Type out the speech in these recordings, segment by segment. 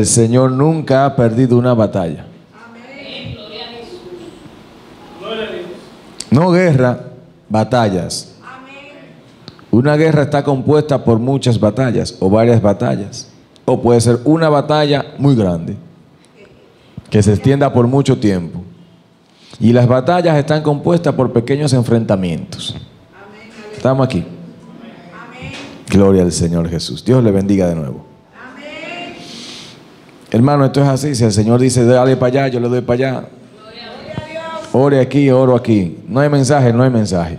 El Señor nunca ha perdido una batalla. No guerra, batallas. Una guerra está compuesta por muchas batallas o varias batallas. O puede ser una batalla muy grande que se extienda por mucho tiempo. Y las batallas están compuestas por pequeños enfrentamientos. ¿Estamos aquí? Gloria al Señor Jesús. Dios le bendiga de nuevo. Hermano, esto es así. Si el Señor dice, dale para allá, yo le doy para allá. Ore aquí, oro aquí. No hay mensaje, no hay mensaje.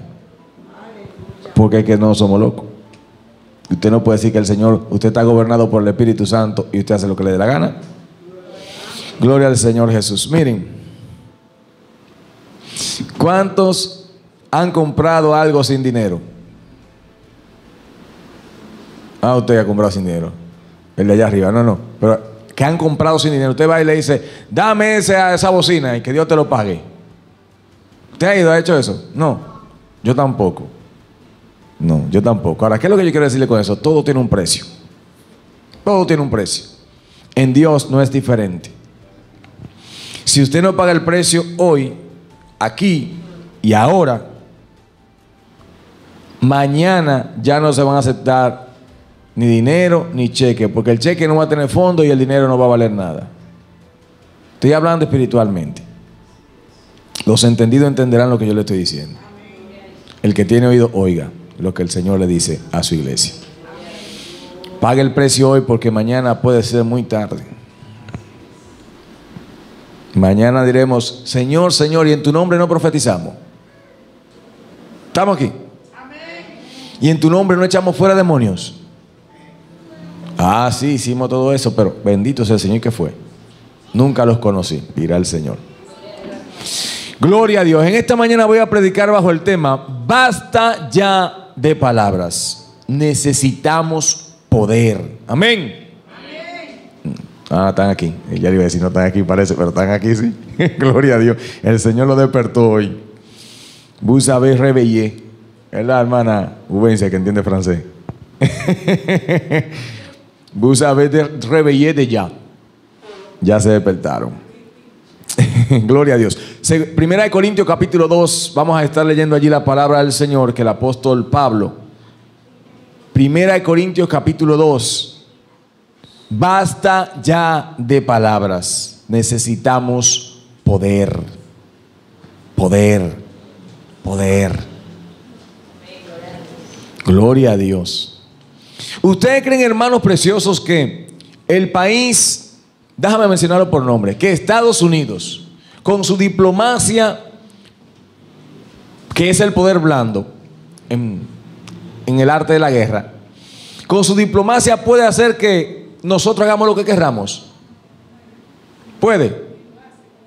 Porque es que no somos locos. Usted no puede decir que el Señor, usted está gobernado por el Espíritu Santo y usted hace lo que le dé la gana. Gloria al Señor Jesús. Miren, ¿cuántos han comprado algo sin dinero? Ah, usted ha comprado sin dinero. El de allá arriba, no. Pero que han comprado sin dinero. Usted va y le dice, dame esa bocina y que Dios te lo pague. ¿Usted ha ido, ha hecho eso? No, yo tampoco. No, yo tampoco. Ahora, ¿qué es lo que yo quiero decirle con eso? Todo tiene un precio. Todo tiene un precio. En Dios no es diferente. Si usted no paga el precio hoy, aquí y ahora, mañana ya no se van a aceptar ni dinero ni cheque, porque el cheque no va a tener fondo y el dinero no va a valer nada. Estoy hablando espiritualmente. Los entendidos entenderán lo que yo le estoy diciendo. El que tiene oído, oiga lo que el Señor le dice a su iglesia. Pague el precio hoy porque mañana puede ser muy tarde. Mañana diremos, Señor, Señor, y en tu nombre no profetizamos. ¿Estamos aquí? Y en tu nombre no echamos fuera demonios. Ah, sí, hicimos todo eso, pero bendito sea el Señor que fue. Nunca los conocí, dirá el Señor. Gloria a Dios. En esta mañana voy a predicar bajo el tema, basta ya de palabras. Necesitamos poder. Amén. Ah, están aquí. Ya le iba a decir, no están aquí, parece, pero están aquí, sí. Gloria a Dios. El Señor lo despertó hoy. Vous savez réveiller. Es la hermana Ubencia que entiende francés. Vous savez réveiller de ya. Ya se despertaron. Gloria a Dios. Primera de Corintios capítulo 2. Vamos a estar leyendo allí la palabra del Señor que el apóstol Pablo. Primera de Corintios capítulo 2. Basta ya de palabras. Necesitamos poder. Poder. Poder. Gloria a Dios. ¿Ustedes creen, hermanos preciosos, que el país, déjame mencionarlo por nombre, que Estados Unidos, con su diplomacia, que es el poder blando en el arte de la guerra, con su diplomacia puede hacer que nosotros hagamos lo que querramos? ¿Puede?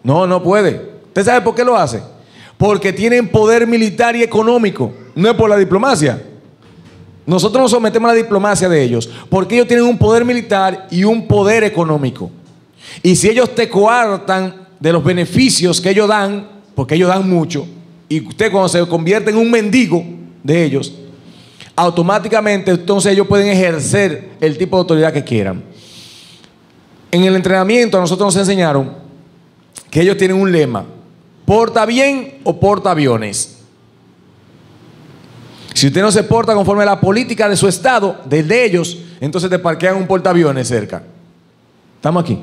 No, no puede. ¿Usted sabe por qué lo hace? Porque tienen poder militar y económico. No es por la diplomacia. Nosotros nos sometemos a la diplomacia de ellos porque ellos tienen un poder militar y un poder económico. Y si ellos te coartan de los beneficios que ellos dan, porque ellos dan mucho, y usted cuando se convierte en un mendigo de ellos, automáticamente entonces ellos pueden ejercer el tipo de autoridad que quieran. En el entrenamiento a nosotros nos enseñaron que ellos tienen un lema: porta bien o porta aviones. Si usted no se porta conforme a la política de su estado, del de ellos, entonces te parquean un portaaviones cerca. ¿Estamos aquí?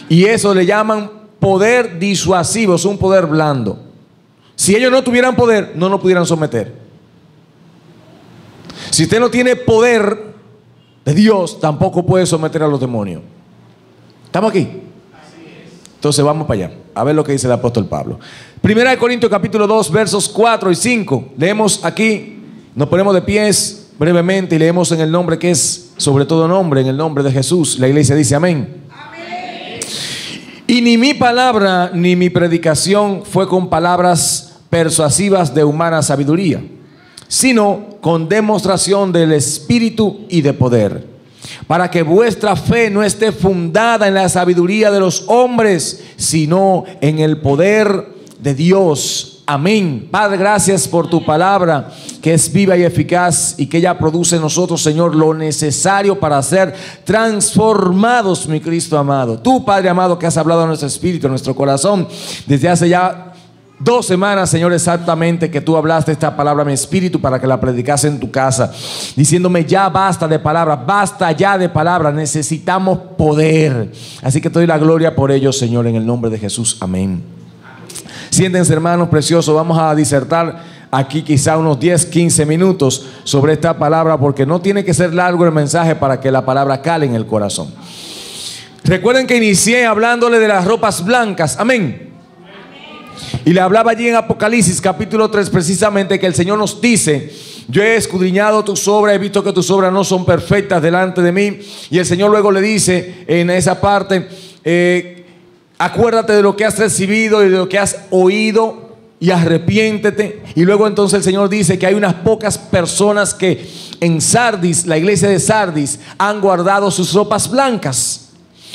Y eso le llaman poder disuasivo, es un poder blando. Si ellos no tuvieran poder, no nos pudieran someter. Si usted no tiene poder de Dios, tampoco puede someter a los demonios. ¿Estamos aquí? Entonces vamos para allá, a ver lo que dice el apóstol Pablo. Primera de Corintios capítulo 2, versos 4 y 5. Leemos aquí. Nos ponemos de pies brevemente y leemos en el nombre que es sobre todo nombre, en el nombre de Jesús. La iglesia dice amén. Amén. Y ni mi palabra ni mi predicación fue con palabras persuasivas de humana sabiduría, sino con demostración del Espíritu y de poder, para que vuestra fe no esté fundada en la sabiduría de los hombres, sino en el poder de Dios. Amén. Padre, gracias por tu palabra que es viva y eficaz y que ella produce en nosotros, Señor, lo necesario para ser transformados, mi Cristo amado. Tú, Padre amado, que has hablado a nuestro espíritu, a nuestro corazón, desde hace ya 2 semanas, Señor, exactamente, que tú hablaste esta palabra a mi espíritu para que la predicase en tu casa, diciéndome: ya basta de palabras, basta ya de palabras, necesitamos poder. Así que te doy la gloria por ello, Señor, en el nombre de Jesús. Amén. Siéntense, hermanos preciosos. Vamos a disertar aquí quizá unos 10-15 minutos sobre esta palabra, porque no tiene que ser largo el mensaje para que la palabra cale en el corazón. Recuerden que inicié hablándole de las ropas blancas. Amén. Y le hablaba allí en Apocalipsis capítulo 3 precisamente que el Señor nos dice: yo he escudriñado tus obras, he visto que tus obras no son perfectas delante de mí. Y el Señor luego le dice en esa parte: acuérdate de lo que has recibido y de lo que has oído y arrepiéntete. Y luego entonces el Señor dice que hay unas pocas personas que en Sardis, la iglesia de Sardis, han guardado sus ropas blancas.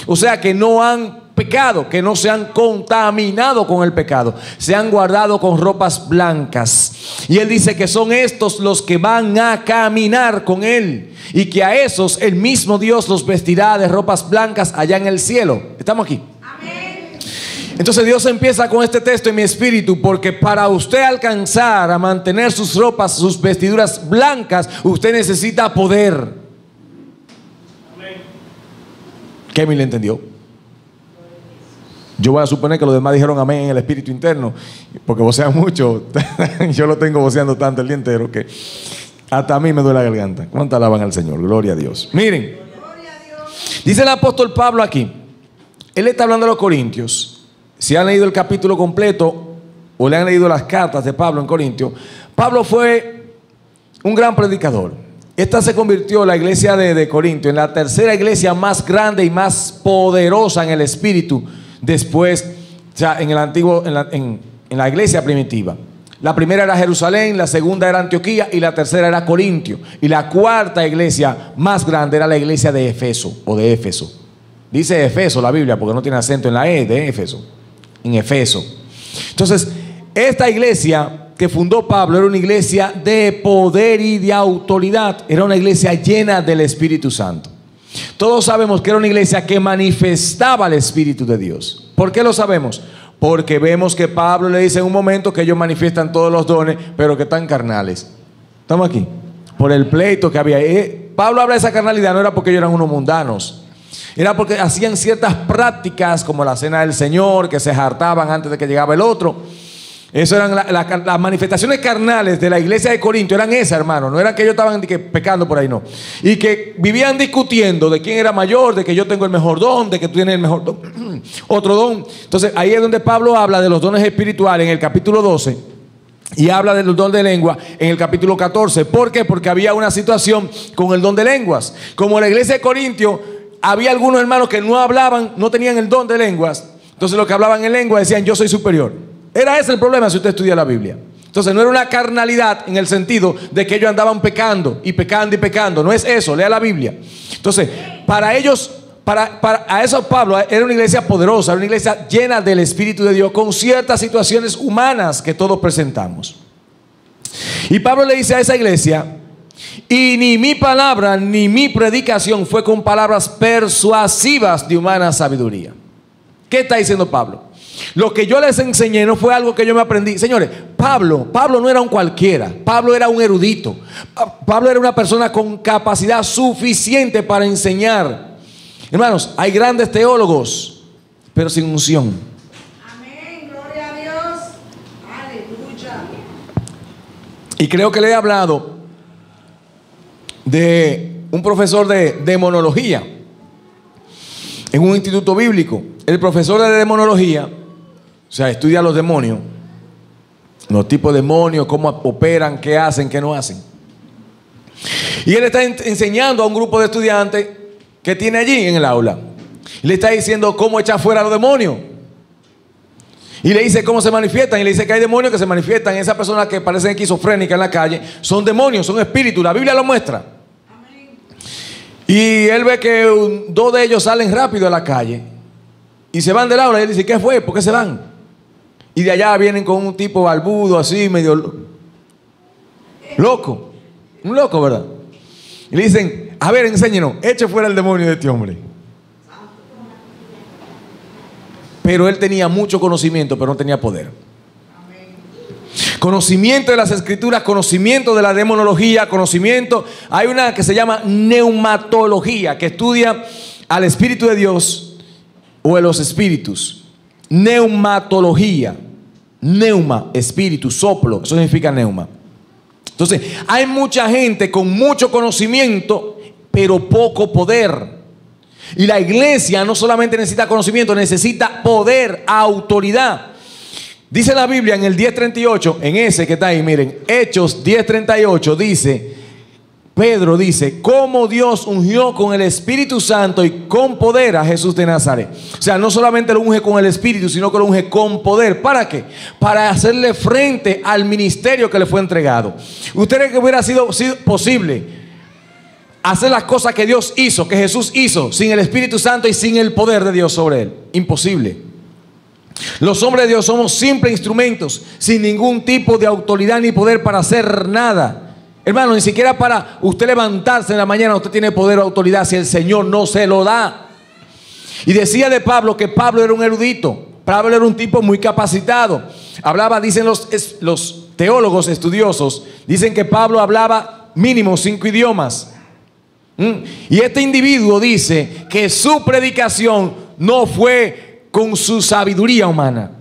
O sea que no han pecado, que no se han contaminado con el pecado, se han guardado con ropas blancas. Y él dice que son estos los que van a caminar con él, y que a esos el mismo Dios los vestirá de ropas blancas allá en el cielo. ¿Estamos aquí? Amén. Entonces Dios empieza con este texto en mi espíritu, porque para usted alcanzar a mantener sus ropas, sus vestiduras blancas, usted necesita poder. Amén. ¿Kevin le entendió? Yo voy a suponer que los demás dijeron amén en el espíritu interno, porque vocean mucho. Yo lo tengo voceando tanto el día entero que hasta a mí me duele la garganta. ¿Cuánto alaban al Señor? Gloria a Dios. Miren, dice el apóstol Pablo aquí. Él está hablando a los corintios. Si han leído el capítulo completo o le han leído las cartas de Pablo en Corintios, Pablo fue un gran predicador. Esta se convirtió, la iglesia de Corinto, en la tercera iglesia más grande y más poderosa en el espíritu después, o sea, en el antiguo, en la iglesia primitiva. La primera era Jerusalén, la segunda era Antioquía y la tercera era Corintio. Y la cuarta iglesia más grande era la iglesia de Efeso o de Éfeso. Dice Efeso la Biblia porque no tiene acento en la E, de Éfeso, en Efeso. Entonces, esta iglesia que fundó Pablo era una iglesia de poder y de autoridad. Era una iglesia llena del Espíritu Santo. Todos sabemos que era una iglesia que manifestaba el Espíritu de Dios. ¿Por qué lo sabemos? Porque vemos que Pablo le dice en un momento que ellos manifiestan todos los dones, pero que están carnales. ¿Estamos aquí? Por el pleito que había. Pablo habla de esa carnalidad, no era porque ellos eran unos mundanos. Era porque hacían ciertas prácticas como la cena del Señor, que se hartaban antes de que llegaba el otro. Eso eran las manifestaciones carnales de la iglesia de Corinto. Eran esas, hermano. No eran que ellos estaban pecando por ahí, no. Y que vivían discutiendo de quién era mayor, de que yo tengo el mejor don, de que tú tienes el mejor don, otro don. Entonces ahí es donde Pablo habla de los dones espirituales en el capítulo 12 y habla del don de lengua en el capítulo 14. ¿Por qué? Porque había una situación con el don de lenguas. Como en la iglesia de Corintio había algunos hermanos que no hablaban, no tenían el don de lenguas. Entonces los que hablaban en lengua decían: yo soy superior. Era ese el problema si usted estudia la Biblia. Entonces no era una carnalidad en el sentido de que ellos andaban pecando y pecando y pecando. No es eso, lea la Biblia. Entonces, para ellos, a eso Pablo era una iglesia poderosa, era una iglesia llena del Espíritu de Dios, con ciertas situaciones humanas que todos presentamos. Y Pablo le dice a esa iglesia: y ni mi palabra ni mi predicación fue con palabras persuasivas de humana sabiduría. ¿Qué está diciendo Pablo? Lo que yo les enseñé no fue algo que yo me aprendí. Señores, Pablo no era un cualquiera. Pablo era un erudito. Pablo era una persona con capacidad suficiente para enseñar. Hermanos, hay grandes teólogos, pero sin unción. Amén, gloria a Dios. Aleluya. Y creo que le he hablado de un profesor de demonología en un instituto bíblico. El profesor de demonología, o sea, estudia los demonios, los tipos de demonios, cómo operan, qué hacen, qué no hacen. Y él está enseñando a un grupo de estudiantes que tiene allí en el aula. Y le está diciendo cómo echar fuera a los demonios. Y le dice cómo se manifiestan. Y le dice que hay demonios que se manifiestan. Esas personas que parecen esquizofrénicas en la calle son demonios, son espíritus. La Biblia lo muestra. Amén. Y él ve que 2 de ellos salen rápido a la calle y se van del aula. Y él dice: ¿qué fue? ¿Por qué se van? Y de allá vienen con un tipo barbudo, así, medio loco. Un loco, ¿verdad? Y le dicen, a ver, enséñenos, eche fuera el demonio de este hombre. Pero él tenía mucho conocimiento, pero no tenía poder. Conocimiento de las escrituras, conocimiento de la demonología, conocimiento. Hay una que se llama neumatología, que estudia al Espíritu de Dios o a los espíritus. Neumatología. Neuma, espíritu, soplo. Eso significa neuma. Entonces, hay mucha gente con mucho conocimiento, pero poco poder. Y la iglesia no solamente necesita conocimiento, necesita poder, autoridad. Dice la Biblia en el 10:38, en ese que está ahí, miren, Hechos 10:38 dice, Pedro dice, cómo Dios ungió con el Espíritu Santo y con poder a Jesús de Nazaret. O sea, no solamente lo unge con el Espíritu, sino que lo unge con poder. ¿Para qué? Para hacerle frente al ministerio que le fue entregado. ¿Usted cree que hubiera sido posible hacer las cosas que Dios hizo, que Jesús hizo, sin el Espíritu Santo y sin el poder de Dios sobre él? Imposible. Los hombres de Dios somos simples instrumentos, sin ningún tipo de autoridad ni poder para hacer nada. Hermano, ni siquiera para usted levantarse en la mañana usted tiene poder o autoridad si el Señor no se lo da. Y decía de Pablo que Pablo era un erudito. Pablo era un tipo muy capacitado. Hablaba, dicen los teólogos estudiosos, dicen que Pablo hablaba mínimo 5 idiomas. Y este individuo dice que su predicación no fue con su sabiduría humana.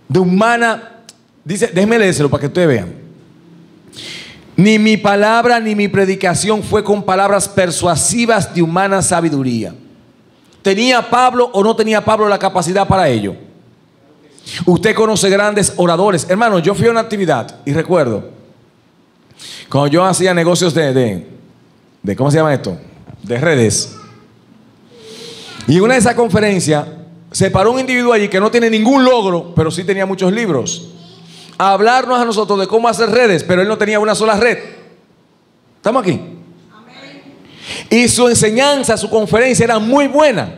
De humana, dice, déjeme leérselo para que ustedes vean. Ni mi palabra ni mi predicación fue con palabras persuasivas de humana sabiduría. ¿Tenía Pablo o no tenía Pablo la capacidad para ello? Usted conoce grandes oradores. Hermano, yo fui a una actividad y recuerdo cuando yo hacía negocios de ¿cómo se llama esto? De redes. Y en una de esas conferencias se paró un individuo allí que no tiene ningún logro, pero sí tenía muchos libros, a hablarnos a nosotros de cómo hacer redes, pero él no tenía una sola red. ¿Estamos aquí? Amén. Y su enseñanza, su conferencia era muy buena.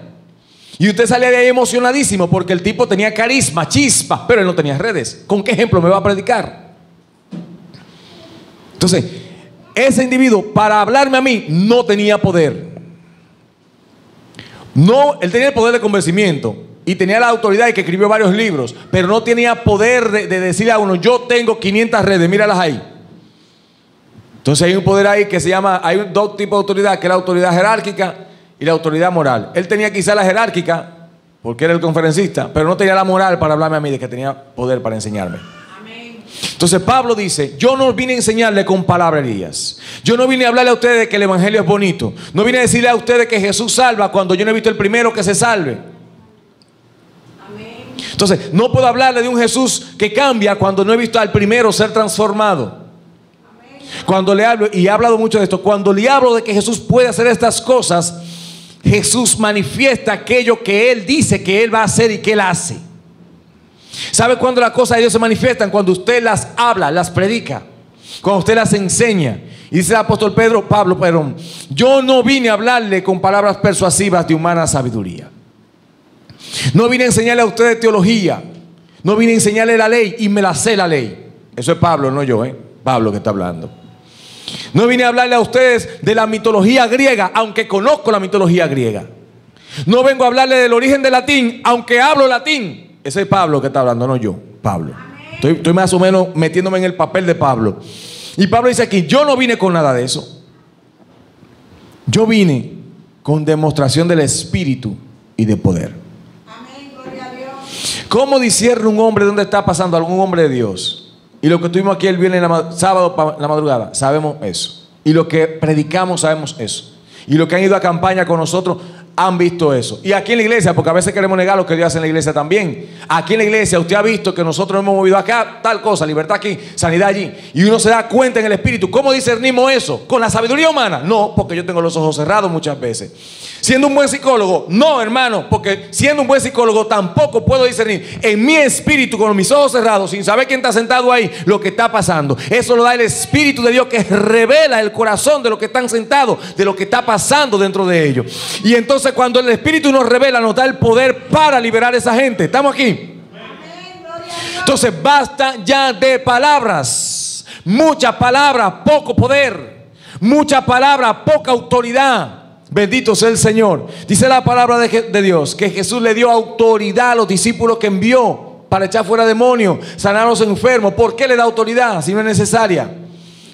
Y usted salía de ahí emocionadísimo porque el tipo tenía carisma, chispa, pero él no tenía redes. ¿Con qué ejemplo me va a predicar? Entonces, ese individuo para hablarme a mí no tenía poder. No, él tenía el poder de convencimiento y tenía la autoridad de que escribió varios libros, pero no tenía poder de decirle a uno, yo tengo 500 redes, míralas ahí. Entonces hay un poder ahí que se llama, hay dos tipos de autoridad, que es la autoridad jerárquica y la autoridad moral. Él tenía quizá la jerárquica, porque era el conferencista, pero no tenía la moral para hablarme a mí, de que tenía poder para enseñarme. Amén. Entonces Pablo dice, yo no vine a enseñarle con palabrerías. Yo no vine a hablarle a ustedes de que el evangelio es bonito. No vine a decirle a ustedes que Jesús salva cuando yo no he visto el primero que se salve. Entonces, no puedo hablarle de un Jesús que cambia cuando no he visto al primero ser transformado. Cuando le hablo, y he hablado mucho de esto, cuando le hablo de que Jesús puede hacer estas cosas, Jesús manifiesta aquello que Él dice que Él va a hacer y que Él hace. ¿Sabe cuándo las cosas de Dios se manifiestan? Cuando usted las habla, las predica, cuando usted las enseña. Y dice el apóstol Pablo, yo no vine a hablarle con palabras persuasivas de humana sabiduría. No vine a enseñarle a ustedes teología. No vine a enseñarle la ley y me la sé la ley. Eso es Pablo, no yo, Pablo que está hablando. No vine a hablarle a ustedes de la mitología griega, aunque conozco la mitología griega. No vengo a hablarle del origen del latín, aunque hablo latín. Ese es Pablo que está hablando, no yo, Pablo. Estoy más o menos metiéndome en el papel de Pablo. Y Pablo dice aquí, yo no vine con nada de eso. Yo vine con demostración del Espíritu y de poder. ¿Cómo discierne un hombre dónde está pasando algún hombre de Dios? Y lo que tuvimos aquí el viernes, sábado, la madrugada, sabemos eso. Y lo que predicamos, sabemos eso. Y los que han ido a campaña con nosotros han visto eso. Y aquí en la iglesia, porque a veces queremos negar lo que Dios hace en la iglesia también. Aquí en la iglesia usted ha visto que nosotros hemos movido acá tal cosa, libertad aquí, sanidad allí. Y uno se da cuenta en el espíritu. ¿Cómo discernimos eso? ¿Con la sabiduría humana? No, porque yo tengo los ojos cerrados muchas veces. ¿Siendo un buen psicólogo? No, hermano, porque siendo un buen psicólogo tampoco puedo discernir en mi espíritu, con mis ojos cerrados, sin saber quién está sentado ahí, lo que está pasando. Eso lo da el Espíritu de Dios, que revela el corazón de los que están sentados, de lo que está pasando dentro de ellos. Y entonces cuando el Espíritu nos revela, nos da el poder para liberar a esa gente. ¿Estamos aquí? Entonces basta ya de palabras. Muchas palabras, poco poder. Mucha palabra, poca autoridad. Bendito sea el Señor. Dice la palabra de Dios que Jesús le dio autoridad a los discípulos que envió para echar fuera demonios, sanar a los enfermos. ¿Por qué le da autoridad si no es necesaria?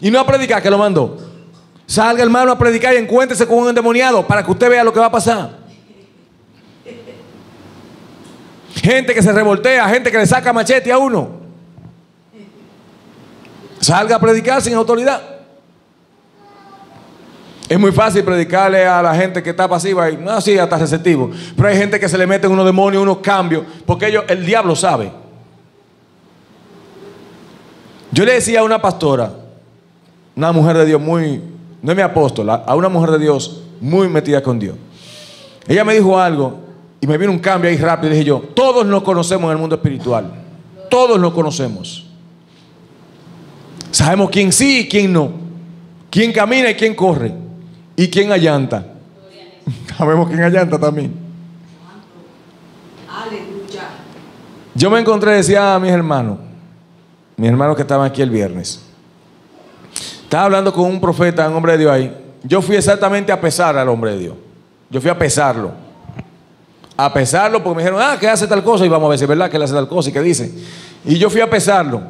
Y no a predicar, que lo mandó. Salga, hermano, a predicar y encuéntrese con un endemoniado para que usted vea lo que va a pasar. Gente que se revoltea, gente que le saca machete a uno. Salga a predicar sin autoridad. Es muy fácil predicarle a la gente que está pasiva y no así hasta receptivo. Pero hay gente que se le meten unos demonios, unos cambios, porque el diablo sabe. Yo le decía a una pastora, una mujer de Dios muy, no es mi apóstola, a una mujer de Dios muy metida con Dios. Ella me dijo algo y me vino un cambio ahí rápido. Dije yo, todos nos conocemos en el mundo espiritual. Todos nos conocemos. Sabemos quién sí y quién no. Quién camina y quién corre. Y quién allanta. Sabemos quién allanta también. Aleluya. Yo me encontré, decía a mis hermanos que estaban aquí el viernes. Estaba hablando con un profeta, un hombre de Dios ahí. Yo fui exactamente a pesar al hombre de Dios. Yo fui a pesarlo. A pesarlo porque me dijeron, que hace tal cosa. Y vamos a ver si es verdad que él hace tal cosa y qué dice. Y yo fui a pesarlo.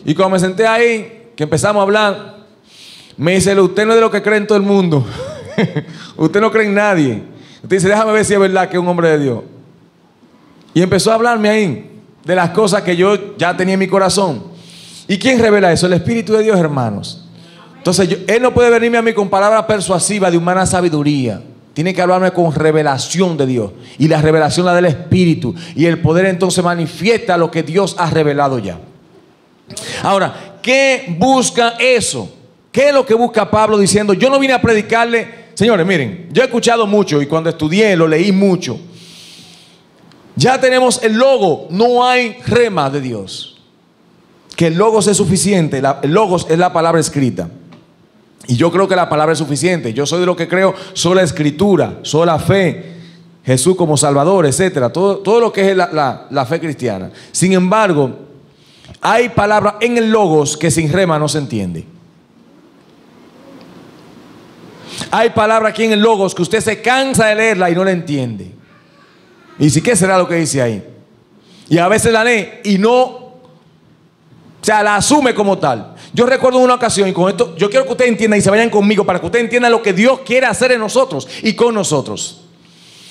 Y cuando me senté ahí, que empezamos a hablar, me dice, usted no es de lo que cree en todo el mundo. Usted no cree en nadie. Usted dice, déjame ver si es verdad que es un hombre de Dios. Y empezó a hablarme ahí de las cosas que yo ya tenía en mi corazón. ¿Y quién revela eso? El Espíritu de Dios, hermanos. Entonces, él no puede venirme a mí con palabras persuasivas de humana sabiduría. Tiene que hablarme con revelación de Dios. Y la revelación la del Espíritu. Y el poder entonces manifiesta lo que Dios ha revelado ya. Ahora, ¿qué busca eso? ¿Qué es lo que busca Pablo diciendo? Yo no vine a predicarle. Señores, miren, yo he escuchado mucho y cuando estudié lo leí mucho. Ya tenemos el logo, no hay rema de Dios. Que el logos es suficiente. El logos es la palabra escrita. Y yo creo que la palabra es suficiente. Yo soy de lo que creo sola escritura, sola fe, Jesús como Salvador, etcétera. Todo lo que es la fe cristiana. Sin embargo, hay palabras en el logos que sin rema no se entiende. Hay palabras aquí en el logos que usted se cansa de leerla y no la entiende. Y si qué será lo que dice ahí. Y a veces la lee y no, o sea, la asume como tal. Yo recuerdo una ocasión, y con esto yo quiero que ustedes entiendan y se vayan conmigo para que ustedes entiendan lo que Dios quiere hacer en nosotros y con nosotros.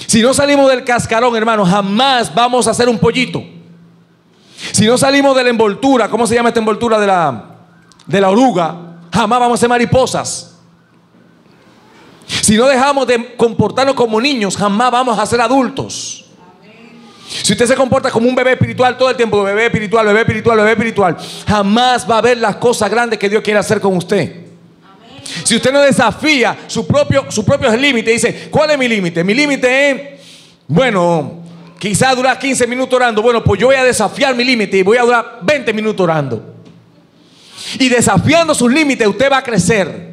Si no salimos del cascarón, hermano, jamás vamos a hacer un pollito. Si no salimos de la envoltura, ¿cómo se llama esta envoltura de la oruga? Jamás vamos a ser mariposas. Si no dejamos de comportarnos como niños, jamás vamos a ser adultos. Si usted se comporta como un bebé espiritual todo el tiempo, bebé espiritual, bebé espiritual, bebé espiritual, jamás va a ver las cosas grandes que Dios quiere hacer con usted. Si usted no desafía su propio límite, dice, ¿cuál es mi límite? Mi límite es, bueno, quizás durar 15 minutos orando. Bueno, pues yo voy a desafiar mi límite y voy a durar 20 minutos orando. Y desafiando sus límites, usted va a crecer.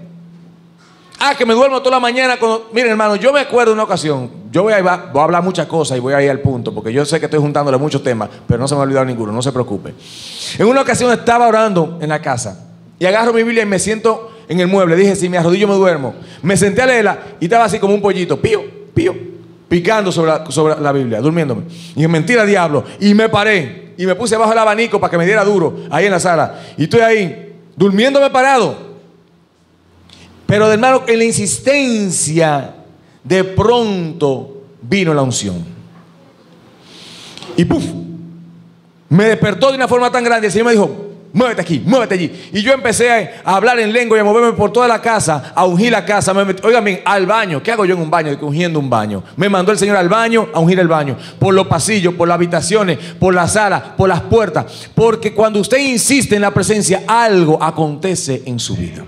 Que me duermo toda la mañana. Miren, hermano, yo me acuerdo de una ocasión. Yo voy a hablar muchas cosas y voy a ir al punto, porque yo sé que estoy juntándole muchos temas, pero no se me ha olvidado ninguno, no se preocupe. En una ocasión estaba orando en la casa y agarro mi Biblia y me siento en el mueble. Dije, si me arrodillo me duermo. Me senté a leerla y estaba así como un pollito, pío, pío, picando sobre la Biblia, durmiéndome. Y dije, mentira, diablo. Y me paré y me puse abajo el abanico para que me diera duro ahí en la sala. Y estoy ahí, durmiéndome parado. Pero, hermano, en la insistencia, de pronto vino la unción. Y ¡puf! Me despertó de una forma tan grande. El Señor me dijo, muévete aquí, muévete allí. Y yo empecé a hablar en lengua y a moverme por toda la casa, a ungir la casa. Oigan bien, al baño. ¿Qué hago yo en un baño? Ungiendo un baño. Me mandó el Señor al baño, a ungir el baño. Por los pasillos, por las habitaciones, por la sala, por las puertas. Porque cuando usted insiste en la presencia, algo acontece en su vida.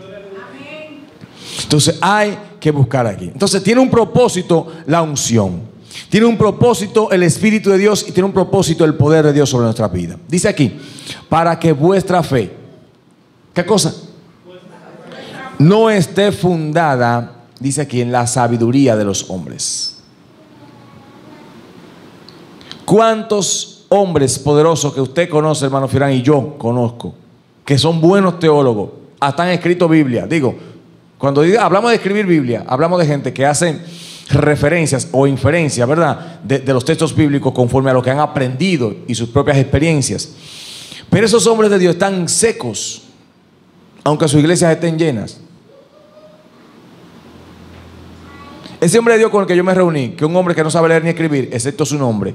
Entonces hay que buscar aquí. Entonces tiene un propósito la unción. Tiene un propósito el Espíritu de Dios y tiene un propósito el poder de Dios sobre nuestra vida. Dice aquí, para que vuestra fe, ¿qué cosa? No esté fundada, dice aquí, en la sabiduría de los hombres. ¿Cuántos hombres poderosos que usted conoce, hermano Firán, y yo conozco, que son buenos teólogos, hasta han escrito Biblia. Digo, cuando hablamos de escribir Biblia, hablamos de gente que hace referencias o inferencias, ¿verdad?, de los textos bíblicos conforme a lo que han aprendido y sus propias experiencias. Pero esos hombres de Dios están secos, aunque sus iglesias estén llenas. Ese hombre de Dios con el que yo me reuní, que es un hombre que no sabe leer ni escribir, excepto su nombre.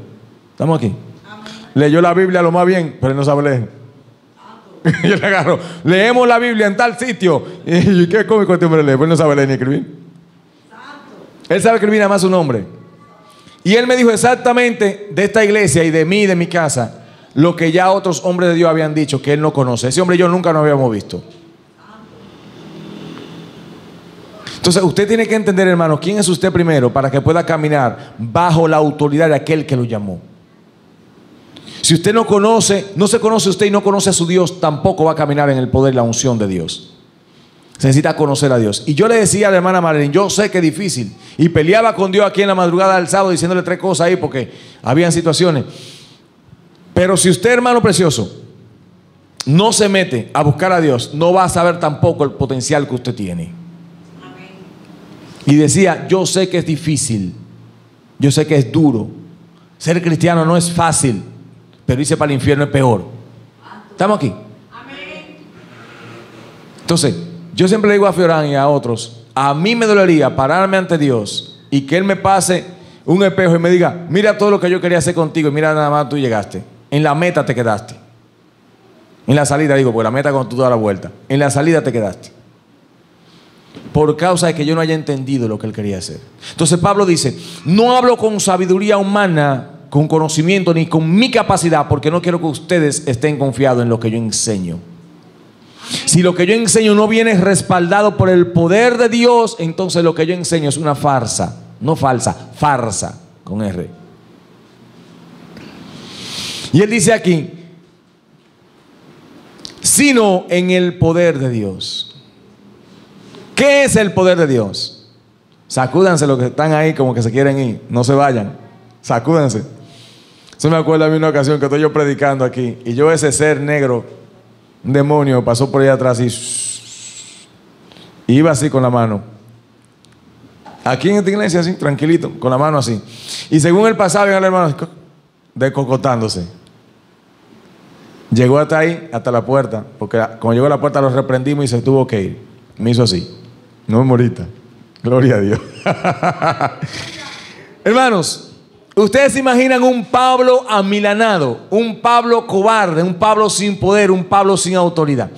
¿Estamos aquí? Amén. Leyó la Biblia lo más bien, pero él no sabe leer. Yo le agarro, leemos la Biblia en tal sitio. Y qué cómico este hombre lee, pero él no sabe leer ni escribir. Él sabe escribir nada más su nombre. Y él me dijo exactamente de esta iglesia y de mí y de mi casa lo que ya otros hombres de Dios habían dicho que él no conoce. Ese hombre y yo nunca nos habíamos visto. Entonces usted tiene que entender, hermano, quién es usted primero para que pueda caminar bajo la autoridad de aquel que lo llamó. Si usted no conoce, no se conoce usted y no conoce a su Dios, tampoco va a caminar en el poder y la unción de Dios. Se necesita conocer a Dios. Y yo le decía a la hermana Marilyn, yo sé que es difícil, y peleaba con Dios aquí en la madrugada del sábado diciéndole 3 cosas ahí porque habían situaciones. Pero si usted, hermano precioso, no se mete a buscar a Dios, no va a saber tampoco el potencial que usted tiene. Amén. Y decía, yo sé que es difícil, yo sé que es duro, ser cristiano no es fácil, pero irse para el infierno es peor. ¿Estamos aquí? Amén. Entonces, yo siempre le digo a Fiorán y a otros, a mí me dolería pararme ante Dios y que Él me pase un espejo y me diga, mira todo lo que yo quería hacer contigo y mira nada más tú llegaste. En la meta te quedaste. En la salida, digo, porque la meta cuando tú das la vuelta. En la salida te quedaste. Por causa de que yo no haya entendido lo que Él quería hacer. Entonces Pablo dice, no hablo con sabiduría humana, con conocimiento, ni con mi capacidad, porque no quiero que ustedes estén confiados en lo que yo enseño. Si lo que yo enseño no viene respaldado por el poder de Dios, entonces lo que yo enseño es una farsa. No falsa, farsa, con R. Y él dice aquí, sino en el poder de Dios. ¿Qué es el poder de Dios? Sacúdanse los que están ahí como que se quieren ir, no se vayan, sacúdanse. Eso me acuerda a mí una ocasión que estoy yo predicando aquí y yo ese ser negro, un demonio, pasó por allá atrás y iba así con la mano. Aquí en esta iglesia así, tranquilito, con la mano así. Y según él pasaba, iba el hermano descocotándose. Llegó hasta ahí, hasta la puerta, porque cuando llegó a la puerta lo reprendimos y se tuvo que ir. Me hizo así. No me morita. Gloria a Dios. Hermanos, ustedes se imaginan un Pablo amilanado, un Pablo cobarde, un Pablo sin poder, un Pablo sin autoridad.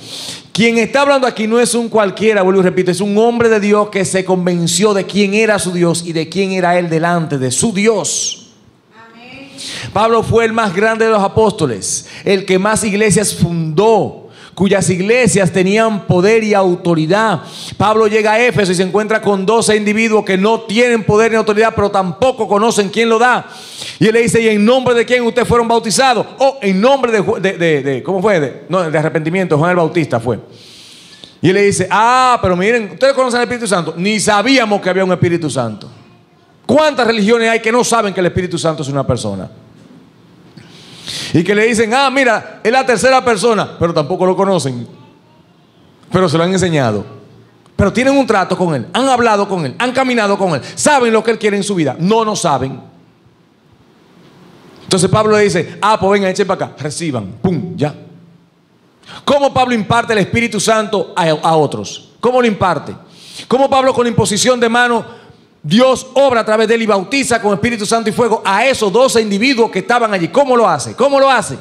Quien está hablando aquí no es un cualquiera, vuelvo y repito, es un hombre de Dios que se convenció de quién era su Dios y de quién era él delante de su Dios. Amén. Pablo fue el más grande de los apóstoles, el que más iglesias fundó, cuyas iglesias tenían poder y autoridad. Pablo llega a Éfeso y se encuentra con 12 individuos que no tienen poder ni autoridad, pero tampoco conocen quién lo da. Y él le dice, ¿y en nombre de quién ustedes fueron bautizados? En nombre de ¿cómo fue? De arrepentimiento, Juan el Bautista fue. Y él le dice, pero miren, ¿ustedes conocen al Espíritu Santo? Ni sabíamos que había un Espíritu Santo. ¿Cuántas religiones hay que no saben que el Espíritu Santo es una persona? Y que le dicen, mira, es la tercera persona, pero tampoco lo conocen. Pero se lo han enseñado. Pero tienen un trato con Él, han hablado con Él, han caminado con Él, saben lo que Él quiere en su vida. No saben. Entonces Pablo le dice, pues vengan, echen para acá, reciban, pum, ya. ¿Cómo Pablo imparte el Espíritu Santo a otros? ¿Cómo lo imparte? ¿Cómo Pablo con imposición de mano Dios obra a través de él y bautiza con Espíritu Santo y fuego a esos 12 individuos que estaban allí? ¿Cómo lo hace? ¿Cómo lo hace?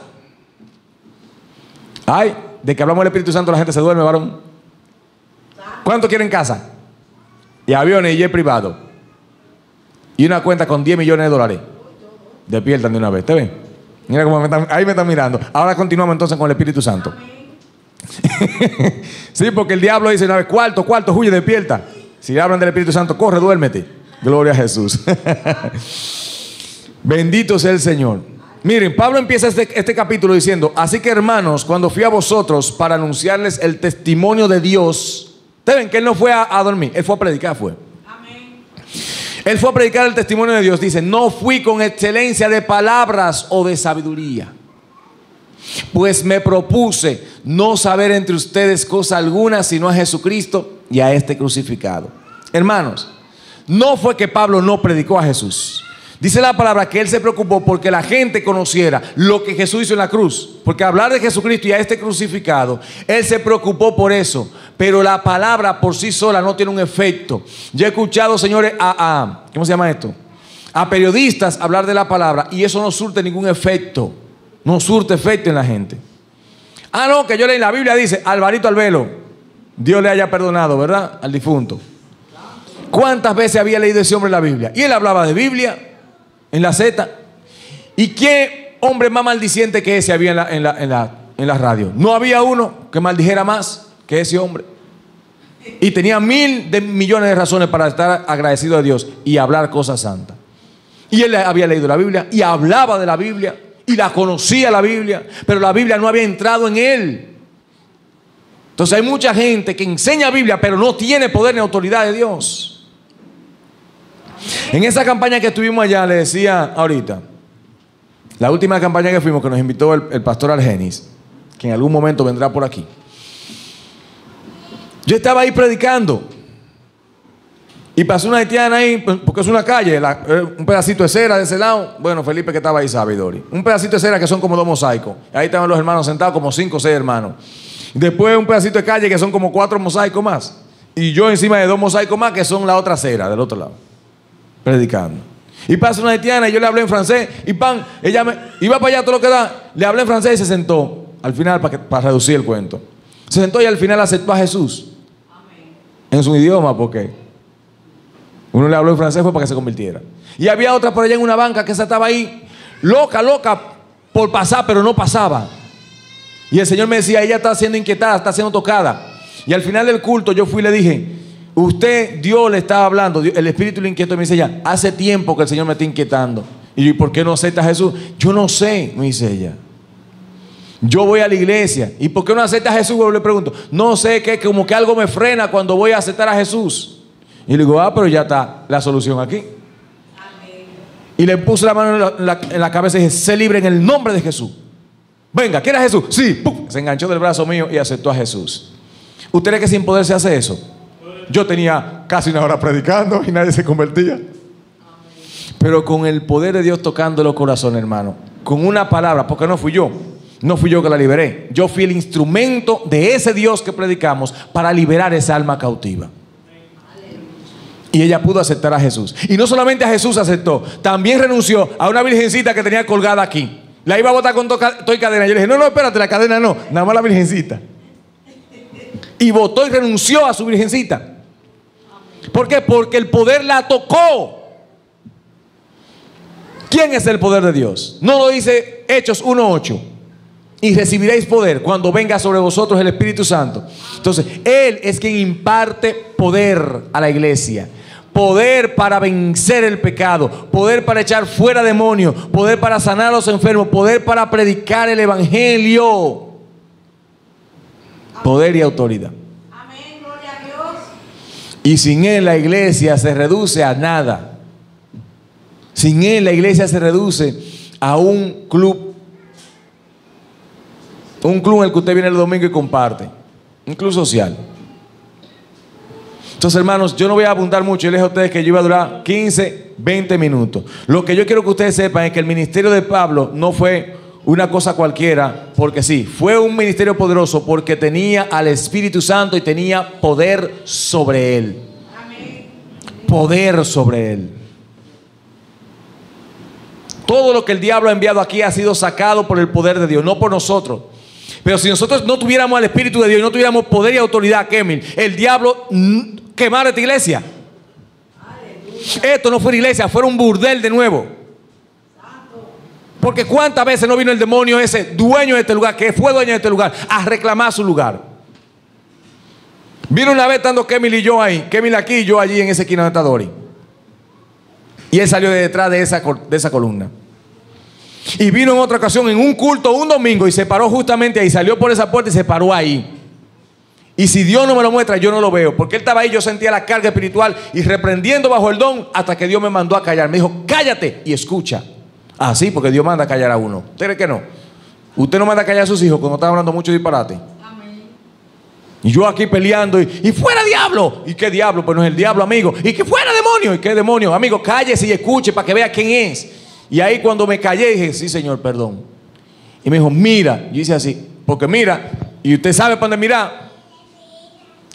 De que hablamos del Espíritu Santo la gente se duerme, varón. ¿Cuánto quieren casa? Y aviones y jet privado. Y una cuenta con 10 millones de dólares. Despiertan de una vez. ¿Te ven? Mira cómo ahí me están mirando. Ahora continuamos entonces con el Espíritu Santo. Sí, porque el diablo dice una vez, cuarto, huye, despierta. Si hablan del Espíritu Santo, corre, duérmete. Gloria a Jesús. Bendito sea el Señor. Miren, Pablo empieza este capítulo diciendo, así que hermanos, cuando fui a vosotros para anunciarles el testimonio de Dios, ¿ustedes ven que él no fue a dormir? Él fue a predicar, fue. Amén. Él fue a predicar el testimonio de Dios. Dice, no fui con excelencia de palabras o de sabiduría, pues me propuse no saber entre ustedes cosa alguna, sino a Jesucristo y a este crucificado. Hermanos, no fue que Pablo no predicó a Jesús. Dice la palabra que él se preocupó porque la gente conociera lo que Jesús hizo en la cruz. Porque hablar de Jesucristo y a este crucificado, él se preocupó por eso. Pero la palabra por sí sola no tiene un efecto. Yo he escuchado, señores, ¿cómo se llama esto? A periodistas hablar de la palabra y eso no surte ningún efecto. No surte efecto en la gente. No, que yo leí la Biblia, dice Alvarito Albelo, Dios le haya perdonado, ¿verdad? Al difunto. ¿Cuántas veces había leído ese hombre la Biblia? Y él hablaba de Biblia en la Z. ¿Y qué hombre más maldiciente que ese había en la radio? No había uno que maldijera más que ese hombre. Y tenía millones de razones para estar agradecido a Dios y hablar cosas santas. Y él había leído la Biblia y hablaba de la Biblia y la conocía la Biblia, pero la Biblia no había entrado en él. Entonces hay mucha gente que enseña Biblia, pero no tiene poder ni autoridad de Dios. En esa campaña que estuvimos allá, le decía ahorita, la última campaña que fuimos, que nos invitó el pastor Argenis, que en algún momento vendrá por aquí. Yo estaba ahí predicando y pasó una haitiana ahí, porque es una calle, un pedacito de cera de ese lado. Bueno, Felipe que estaba ahí sabe, Dori. Un pedacito de cera que son como 2 mosaicos. Ahí estaban los hermanos sentados, como 5 o 6 hermanos. Después un pedacito de calle que son como 4 mosaicos más. Y yo encima de 2 mosaicos más que son la otra cera del otro lado, predicando. Y pasa una haitiana y yo le hablé en francés y ella iba para allá todo lo que da, le hablé en francés y se sentó al final para reducir el cuento. Se sentó y al final aceptó a Jesús. Amén. En su idioma, porque uno le habló en francés fue para que se convirtiera. Y había otra por allá en una banca que esa estaba ahí loca por pasar, pero no pasaba. Y el Señor me decía, ella está siendo inquietada, está siendo tocada. Y al final del culto yo fui y le dije, Dios le estaba hablando, el Espíritu le inquietó. Y me dice ella, hace tiempo que el Señor me está inquietando. Y yo, ¿y por qué no acepta a Jesús? Yo no sé, me dice ella. Yo voy a la iglesia. ¿Y por qué no acepta a Jesús? Yo le pregunto. No sé, que como que algo me frena cuando voy a aceptar a Jesús. Y le digo, pero ya está la solución aquí. Amén. Y le puse la mano en la cabeza y dije, sé libre en el nombre de Jesús. Venga, ¿quieres a Jesús? Sí. ¡Pum! Se enganchó del brazo mío y aceptó a Jesús. ¿Usted cree que sin poder se hace eso? Yo tenía casi 1 hora predicando y nadie se convertía. Pero con el poder de Dios tocando los corazones, hermano. Con una palabra, porque no fui yo. No fui yo que la liberé. Yo fui el instrumento de ese Dios que predicamos para liberar esa alma cautiva. Y ella pudo aceptar a Jesús. Y no solamente a Jesús aceptó, también renunció a una virgencita que tenía colgada aquí. La iba a botar con toda cadena. Yo le dije, no, espérate, la cadena no, nada más la virgencita. Y votó y renunció a su virgencita. ¿Por qué? Porque el poder la tocó. ¿Quién es el poder de Dios? No lo dice Hechos 1:8. Y recibiréis poder cuando venga sobre vosotros el Espíritu Santo. Entonces, Él es quien imparte poder a la iglesia. Poder para vencer el pecado, poder para echar fuera demonios, poder para sanar a los enfermos, poder para predicar el evangelio. Poder y autoridad. Amén, gloria a Dios. Y sin Él la iglesia se reduce a nada. Sin Él la iglesia se reduce a un club. Un club en el que usted viene el domingo y comparte. Un club social. Entonces, hermanos, yo no voy a abundar mucho. Yo les dije a ustedes que yo iba a durar 15, 20 minutos. Lo que yo quiero que ustedes sepan es que el ministerio de Pablo no fue una cosa cualquiera, porque sí, fue un ministerio poderoso porque tenía al Espíritu Santo y tenía poder sobre él. Amén. Poder sobre él. Todo lo que el diablo ha enviado aquí ha sido sacado por el poder de Dios, no por nosotros. Pero si nosotros no tuviéramos al Espíritu de Dios y no tuviéramos poder y autoridad, Kemil, el diablo quemara esta iglesia. Aleluya. Esto no fue una iglesia, fue un burdel de nuevo. Porque cuántas veces no vino el demonio ese dueño de este lugar, que fue dueño de este lugar, a reclamar su lugar. Vino una vez estando Kemil y yo ahí, Kemil aquí y yo allí en esa esquina de Tadori. Y él salió de detrás de esa columna. Y vino en otra ocasión en un culto un domingo y se paró justamente ahí, salió por esa puerta y se paró ahí. Y si Dios no me lo muestra, yo no lo veo. Porque él estaba ahí, yo sentía la carga espiritual y reprendiendo bajo el don hasta que Dios me mandó a callar. Me dijo, cállate y escucha. Así, porque Dios manda a callar a uno. ¿Usted cree que no? Usted no manda a callar a sus hijos cuando están hablando mucho disparate. Y yo aquí peleando y fuera diablo. ¿Y qué diablo? Pues no es el diablo, amigo. Y que fuera demonio. ¿Y qué demonio? Amigo, cállese y escuche para que vea quién es. Y ahí cuando me callé dije, sí señor, perdón. Y me dijo, mira. Yo hice así, porque mira. Y usted sabe para dónde mirar.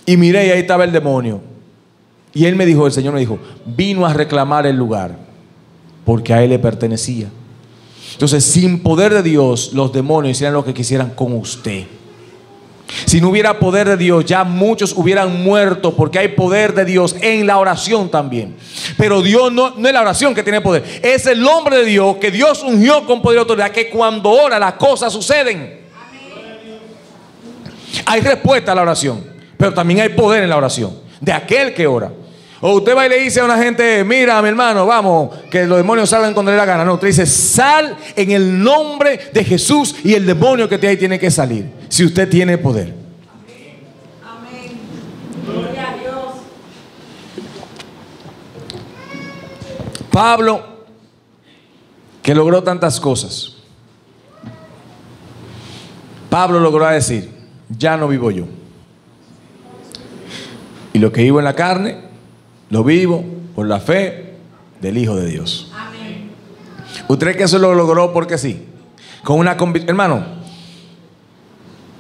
Y miré y ahí estaba el demonio. Y él me dijo, el Señor me dijo, vino a reclamar el lugar porque a él le pertenecía. Entonces, sin poder de Dios, los demonios hicieran lo que quisieran con usted. Si no hubiera poder de Dios, ya muchos hubieran muerto, porque hay poder de Dios en la oración también. Pero Dios no es la oración que tiene poder, es el hombre de Dios que Dios ungió con poder y autoridad, que cuando ora las cosas suceden. Hay respuesta a la oración, pero también hay poder en la oración de aquel que ora. O usted va y le dice a una gente, mira mi hermano, vamos, que los demonios salgan cuando le da gana. No, usted dice, sal en el nombre de Jesús y el demonio que te ahí tiene que salir. Si usted tiene poder. Amén. Gloria a Dios. Pablo, que logró tantas cosas. Pablo logró decir, ya no vivo yo. Y lo que vivo en la carne, lo vivo por la fe del Hijo de Dios. Amén. ¿Usted cree que eso lo logró porque sí? Con una convicción. Hermano,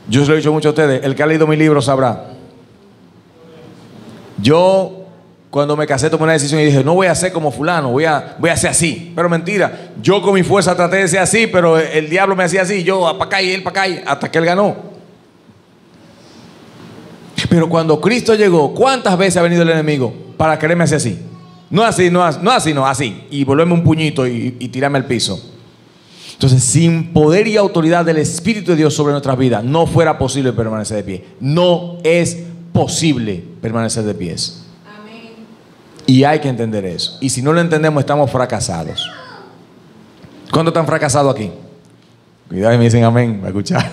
yo se lo he dicho mucho a ustedes, el que ha leído mi libro sabrá. Yo, cuando me casé, tomé una decisión y dije, no voy a ser como fulano, voy a ser así. Pero mentira, yo con mi fuerza traté de ser así, pero el diablo me hacía así, yo para acá y él para acá, hasta que él ganó. Pero cuando Cristo llegó, ¿cuántas veces ha venido el enemigo para quererme hacer así? No así, no así. Y volverme un puñito y tirarme al piso. Entonces, sin poder y autoridad del Espíritu de Dios sobre nuestras vidas, no fuera posible permanecer de pie. No es posible permanecer de pies. Amén. Y hay que entender eso. Y si no lo entendemos, estamos fracasados. ¿Cuántos están fracasados aquí? Cuidado y me dicen amén. Va a escuchar.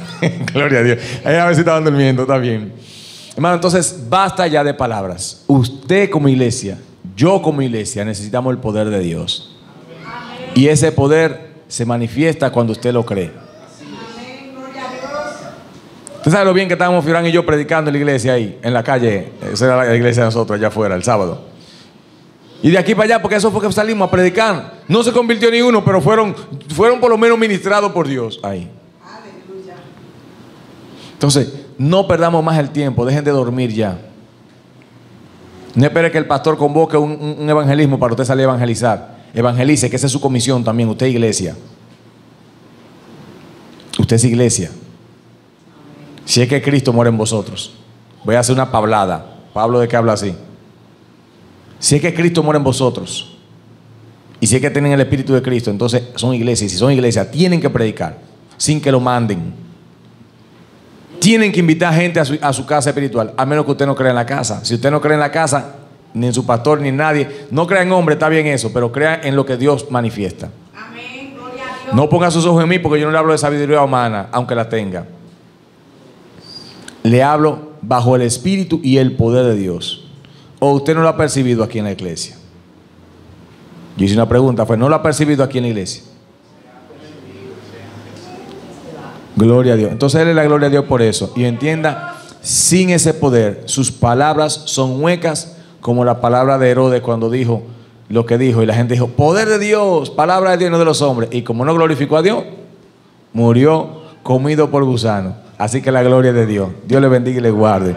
Gloria a Dios. Ahí a ver si estaban durmiendo. Está bien. Hermano, entonces basta ya de palabras. Usted como iglesia, yo como iglesia, necesitamos el poder de Dios. Amén. Y ese poder se manifiesta cuando usted lo cree. Amén. Gloria a Dios. Usted sabe lo bien que estábamos Fiorán y yo predicando en la iglesia ahí, en la calle. Esa era la iglesia de nosotros allá afuera, el sábado. Y de aquí para allá, porque eso fue que salimos a predicar. No se convirtió ni uno, pero fueron por lo menos ministrados por Dios ahí. Aleluya. Entonces, no perdamos más el tiempo, dejen de dormir ya. No espere que el pastor convoque un evangelismo para usted salir a evangelizar. Evangelice, que esa es su comisión también, usted iglesia. Usted es iglesia. Si es que Cristo mora en vosotros. Voy a hacer una pablada. Pablo, ¿de qué habla así? Si es que Cristo mora en vosotros y si es que tienen el Espíritu de Cristo, entonces son iglesias. Si son iglesias, tienen que predicar sin que lo manden. Tienen que invitar gente a su casa espiritual, a menos que usted no crea en la casa. Si usted no cree en la casa, ni en su pastor, ni en nadie, no crea en hombre, está bien eso, pero crea en lo que Dios manifiesta. Amén. Gloria a Dios. No ponga sus ojos en mí, porque yo no le hablo de sabiduría humana, aunque la tenga. Le hablo bajo el Espíritu y el poder de Dios. ¿O usted no lo ha percibido aquí en la iglesia? Yo hice una pregunta, ¿no lo ha percibido aquí en la iglesia? Gloria a Dios. Entonces él es la gloria a Dios por eso. Y entienda, sin ese poder, sus palabras son huecas, como la palabra de Herodes cuando dijo lo que dijo. Y la gente dijo, poder de Dios, palabra de Dios, no de los hombres. Y como no glorificó a Dios, murió comido por gusano. Así que la gloria de Dios. Dios le bendiga y le guarde.